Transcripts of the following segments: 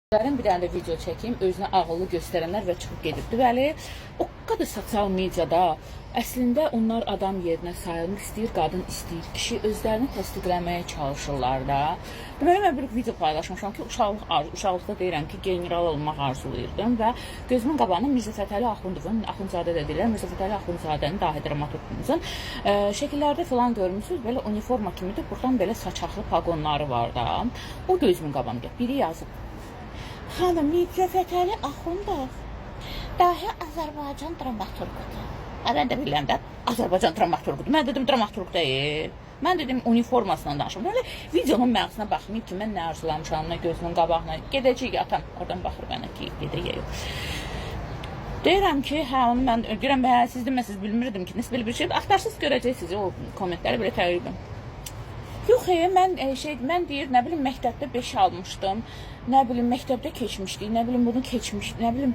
Bir dənə də video çəkeyim, özünə ağıllı göstərənlər və çıxıb gedibdir. Bəli, o qədər sosial mediada əslində onlar adam yerinə sayılmaq istəyir, qadın istəyir, kişi özlərini təsdiqləməyə çalışırlar da. Deməli, mən bir video paylaşmışam ki, uşaqlıqda deyirəm ki, general olmaq arzulayırdım və gözümün qabağına Mirzə Fətəli Axundovun, Axundzadə də deyirəm, Mirzə Fətəli Axundzadənin dahi dramaturqumuzun şəkillərdə falan görmüşsünüz, belə uniforma kimidir, buradan belə saçaqlı paqonları var da. O gözümün qabağında biri yazıb. Xanım Mirzə Fətəli Axundov dahi Azərbaycan dramaturqudur. Mən də bilirəm də Azərbaycan dramaturqudur. Mən dedim dramaturq deyil. Mən dedim uniformasından danışım. Böyle videonun məğzına baxmayıb ki, mən nə arzulamışam, nə gözünün qabağına. Gedəcəyik atam. Oradan baxır mənə ki, gedəyək. Deyirəm ki, hə onu mən deyirəm, siz deməsiz bilmirdim ki, nəsə belə bir şey. Axtarsız görəcəksiniz o kommentləri belə təqribən. Yox, mən deyir, nə bilim, məktəbdə 5 almışdım, nə bilim, məktəbdə keçmişdik, nə bilim, bunu keçmişdik, nə bilim,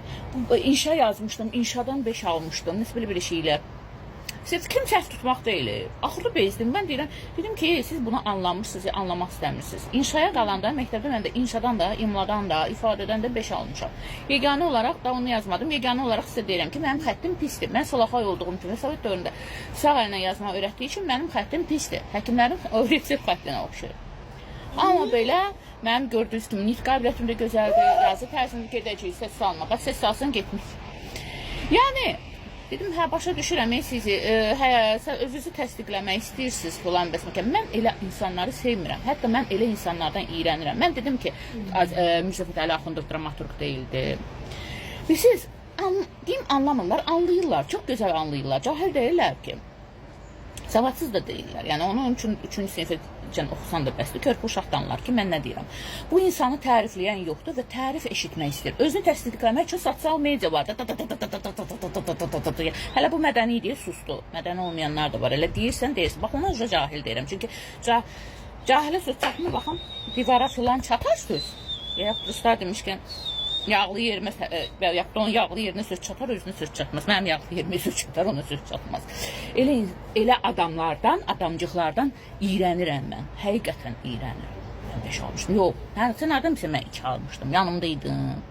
inşa yazmışdım, inşadan 5 almışdım, nəsə belə şeylər. Siz kim səhv tutmaq deyil, axırda bezdim, mən dedim ki, siz bunu anlamışsınız, anlamaq istəmirsiniz. İnşaya qalanda, məktəbdə mən də inşadan da, imladan da, ifadədən də 5 almışam. Yeganə olaraq da onu yazmadım, yeganə olaraq sizə deyirəm ki, mənim xəttim pisdir. Mən Salaxay olduğum kimi, Sovet dövründə sağ əlinə yazma öyrətdiyi üçün mənim xəttim pisdir. Həkimlərin öyrətdiyi xəttinə oxşayır. Amma belə, mənim gördüyünüz kimi, nitq qabiliyyətim də gözəldir, yazı tərzini gedəcəyik, səs salmağa, səs salsın getmiş. Yəni, dedim, hə, başa düşürəm, sizi özünüzü təsdiqləmək istəyirsiniz filan bəsməkən. Mən elə insanları sevmirəm. Hətta mən elə insanlardan iyrənirəm. Mən dedim ki, Mirzə Fətəli Axundov dramaturq deyildi. Siz, deyim, anlamırlar, anlayırlar, çox gözəl anlayırlar. Cahil deyirlər ki, savadsız da deyirlər. Yəni, onun üçün 3-cü sinifə oxusan da bəsdir, körpü uşaqdanlar ki, mən nə deyirəm. Bu insanı tərifləyən yoxdur və tərif eşitmək istəyir. Özünü təsdiqləmək üçün sosial media var. Hələ bu mədəni deyir, sustu. Mədəni olmayanlar da var. Elə deyirsən, deyirsən. Bax, ona uca cahil deyirəm. Çünki cahilə söz çatmır, baxın, divara filan çatar söz. Ruslar demişkən, yağlı yerimə, onun yağlı yerinə söz çatar, özünə söz çatmaz. Mənim yağlı yerimə söz çatar, ona söz çatmaz. Elə adamlardan, adamcıqlardan iyrənirəm mən. Həqiqətən iyrənirəm. Mən 5 almışdım. Yox, sən adam isə mən 2 almışdım. Yanımdaydım.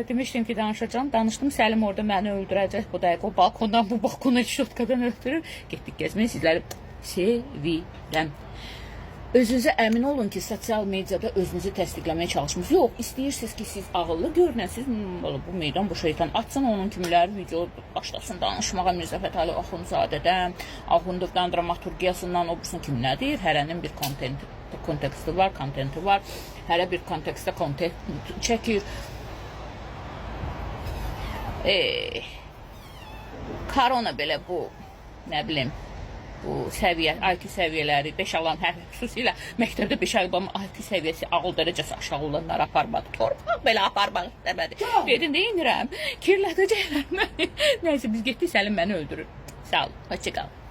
Demişdim ki, danışacağım. Danışdım, Səlim orada məni öldürəcək. Bu dəqiq o balkondan, bu balkona şotkadan ötürür. Getdik gəzməyə, sizləri sevirəm. Özünüzə əmin olun ki, sosial mediada özünüzü təsdiqləməyə çalışmısınız. Yox, istəyirsiniz ki, siz ağıllı görünəsiniz. Bu meydan, bu şeytan açsın onun kimiləri video başlasın danışmağa Mirzə Fətəli Axundzadədən, Axundovdan, dramaturgiyasından, o bursun kim nə deyir? Hərənin bir konteksti var, kontenti var. Hərə bir kontekstdə kontent çəkir. Korona belə bu, nə bilim, bu səviyyə, IQ səviyyələri 5 alan, xüsusilə məktəbdə 5 alan IQ səviyyəsi ağıl dərəcəsi aşağı olanlar aparmadı. Torpaq belə aparmaq istəmədi. Dedin, deyinirəm, kirlədəcəklər məni. Nəysə, biz getdik, Səlim məni öldürür. Sağ olun, hoşça qalın.